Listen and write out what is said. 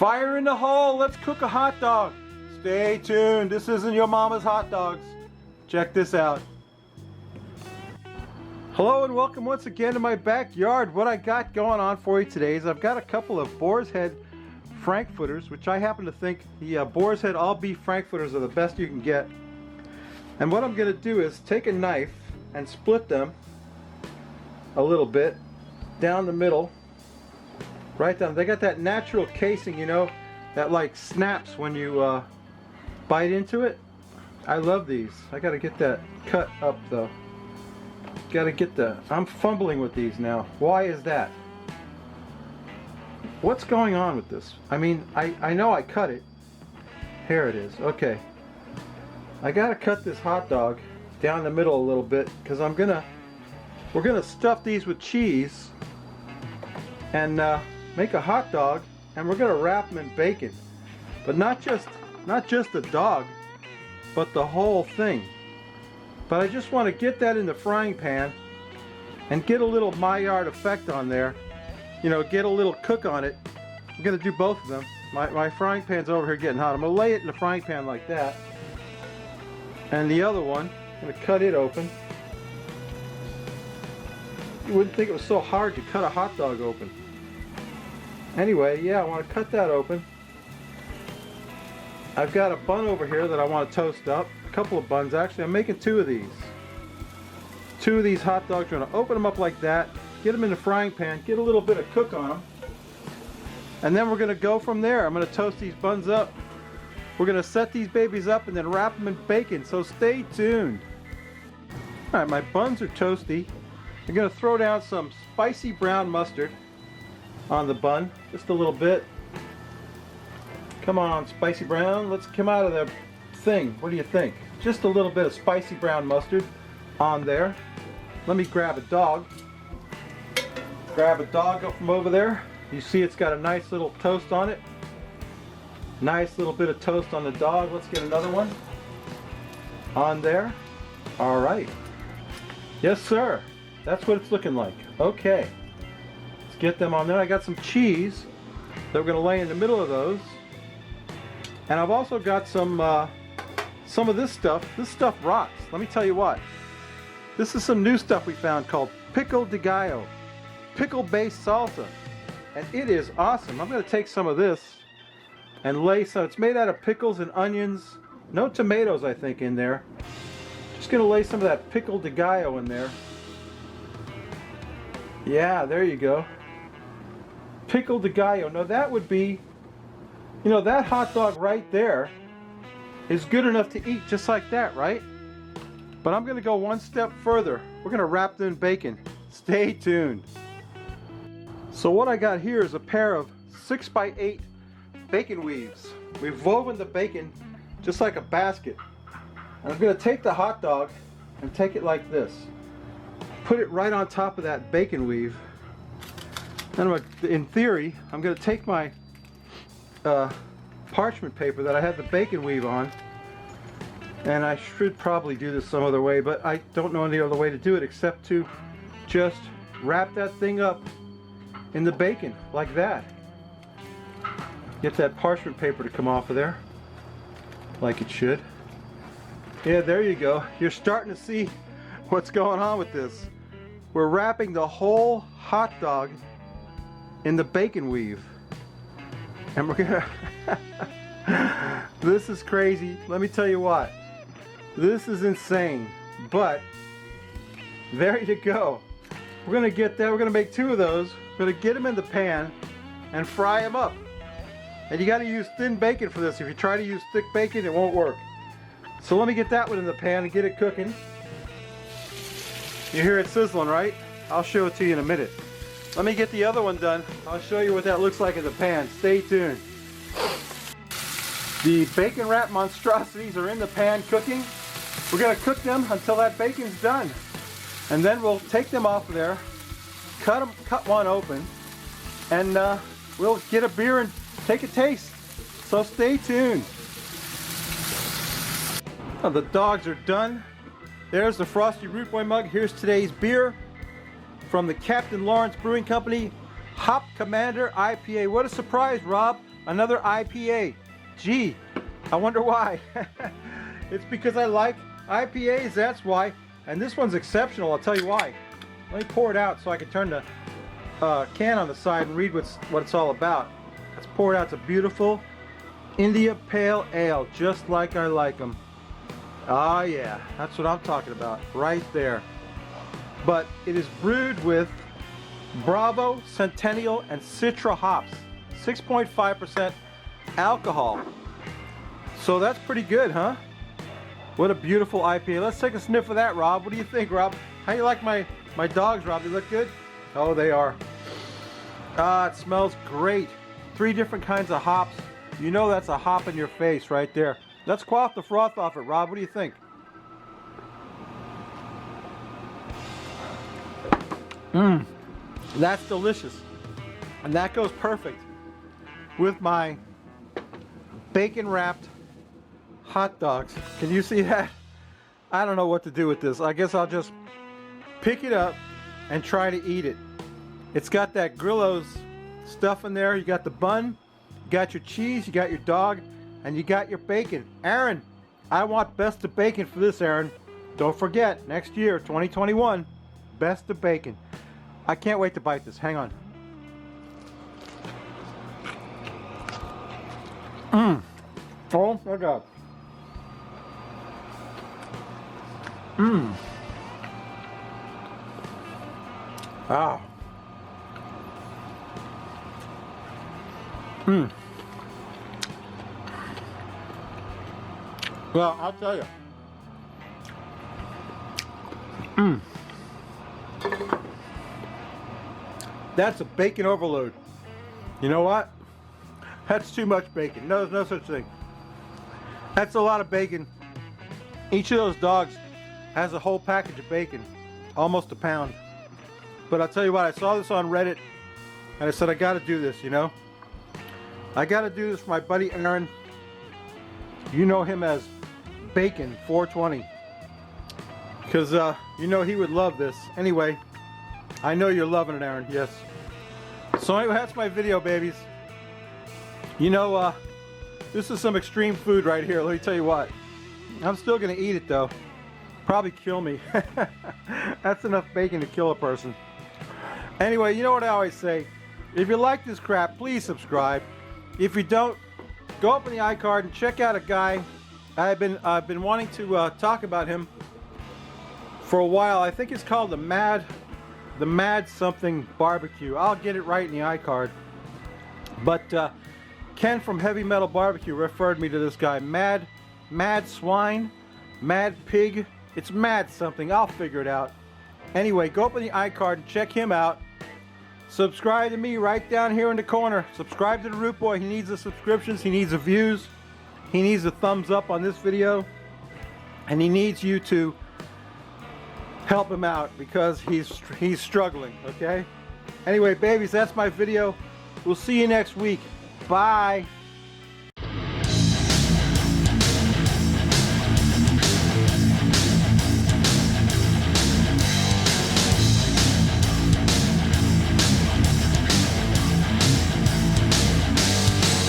Fire in the hole, let's cook a hot dog. Stay tuned, this isn't your mama's hot dogs. Check this out. Hello and welcome once again to my backyard. What I got going on for you today is I've got a couple of Boar's Head Frankfurters, which I happen to think the Boar's Head all beef Frankfurters are the best you can get. And what I'm going to do is take a knife and split them a little bit down the middle. Right down. They got that natural casing, you know, that like snaps when you bite into it. I love these. I got to get that cut up though. Got to get I'm fumbling with these now. Why is that? What's going on with this? I mean, I know I cut it. Here it is. Okay. I got to cut this hot dog down the middle a little bit because we're gonna stuff these with cheese and make a hot dog, and we're gonna wrap them in bacon. But not just the dog, but the whole thing. But I just want to get that in the frying pan and get a little Maillard effect on there. You know, get a little cook on it. I'm gonna do both of them. My frying pan's over here getting hot. I'm gonna lay it in the frying pan like that. And the other one, I'm gonna cut it open. You wouldn't think it was so hard to cut a hot dog open. Anyway, yeah, I want to cut that open. I've got a bun over here that I want to toast up. A couple of buns, actually. I'm making two of these. Two of these hot dogs. I'm going to open them up like that, get them in the frying pan, get a little bit of cook on them, and then we're going to go from there. I'm going to toast these buns up. We're going to set these babies up and then wrap them in bacon, so stay tuned. Alright, my buns are toasty. I'm going to throw down some spicy brown mustard on the bun, just a little bit. Come on, spicy brown, let's come out of the thing. What do you think? Just a little bit of spicy brown mustard on there. Let me grab a dog. Grab a dog up from over there. You see it's got a nice little toast on it. Nice little bit of toast on the dog. Let's get another one on there. All right. Yes, sir. That's what it's looking like. Okay. Get them on there. I got some cheese that we're going to lay in the middle of those, and I've also got some of this stuff. This stuff rocks. Let me tell you what. This is some new stuff we found called pico de gallo, pickle-based salsa, and it is awesome. I'm going to take some of this and lay some. It's made out of pickles and onions. No tomatoes, I think, in there. Just going to lay some of that pico de gallo in there. Yeah, there you go. Pico de gallo. Now that would be, you know, that hot dog right there is good enough to eat just like that, right? But I'm going to go one step further. We're going to wrap them in bacon. Stay tuned. So what I got here is a pair of 6x8 bacon weaves. We've woven the bacon just like a basket. And I'm going to take the hot dog and take it like this. Put it right on top of that bacon weave. And in theory, I'm going to take my parchment paper that I had the bacon weave on, and I should probably do this some other way, but I don't know any other way to do it except to just wrap that thing up in the bacon like that. Get that parchment paper to come off of there like it should. Yeah, there you go. You're starting to see what's going on with this. We're wrapping the whole hot dog in the bacon weave, and we're gonna this is crazy. Let me tell you what, this is insane, but there you go. We're gonna get that. We're gonna make two of those. We're gonna get them in the pan and fry them up, and you got to use thin bacon for this. If you try to use thick bacon, it won't work. So let me get that one in the pan and get it cooking. You hear it sizzling, right? I'll show it to you in a minute. Let me get the other one done. I'll show you what that looks like in the pan. Stay tuned. The bacon wrap monstrosities are in the pan cooking. We're going to cook them until that bacon's done. And then we'll take them off of there, cut one open, and we'll get a beer and take a taste. So stay tuned. Now the dogs are done. There's the Frosty Root Boy mug. Here's today's beer from the Captain Lawrence Brewing Company, Hop Commander IPA. What a surprise, Rob. another IPA. Gee, I wonder why. It's because I like IPAs, that's why. And this one's exceptional, I'll tell you why. Let me pour it out so I can turn the can on the side and read what it's all about. Let's pour it out. It's a beautiful India Pale Ale, just like I like them. Ah, yeah, that's what I'm talking about, right there. But it is brewed with Bravo, Centennial, and Citra hops. 6.5% alcohol. So that's pretty good, huh? What a beautiful IPA. Let's take a sniff of that, Rob. What do you think, Rob? How you like my dogs, Rob? They look good? Oh, they are. Ah, it smells great. 3 different kinds of hops. You know that's a hop in your face right there. Let's quaff the froth off it, Rob. What do you think? Mmm. That's delicious. And that goes perfect with my bacon wrapped hot dogs. Can you see that? I don't know what to do with this. I guess I'll just pick it up and try to eat it. It's got that Grillo's stuff in there. You got the bun, you got your cheese, you got your dog, and you got your bacon. Aaron, I want best of bacon for this, Aaron. Don't forget, next year, 2021, best of bacon. I can't wait to bite this. Hang on. Mmm. Oh my God. Mmm. Ah. Mmm. Well, I'll tell you. Mmm. That's a bacon overload. You know what? That's too much bacon. No, there's no such thing. That's a lot of bacon. Each of those dogs has a whole package of bacon. Almost a pound. But I'll tell you what, I saw this on Reddit and I said, I gotta do this, you know? I gotta do this for my buddy Aaron. You know him as Bacon 420. Because you know he would love this. Anyway, I know you're loving it, Aaron, yes. So anyway, that's my video, babies. You know, this is some extreme food right here, let me tell you what. I'm still gonna eat it though. Probably kill me. That's enough bacon to kill a person. Anyway, you know what I always say. If you like this crap, please subscribe. If you don't, go up in the iCard and check out a guy. I've been wanting to talk about him for a while. I think it's called the Mad something barbecue. I'll get it right in the iCard. But Ken from Heavy Metal Barbecue referred me to this guy. Mad Swine, Mad Pig. It's Mad something. I'll figure it out. Anyway, go up in the iCard and check him out. Subscribe to me right down here in the corner. Subscribe to the Root Boy. He needs the subscriptions. He needs the views. He needs a thumbs up on this video. And he needs you to help him out because he's struggling, okay? Anyway, babies, that's my video. We'll see you next week. Bye.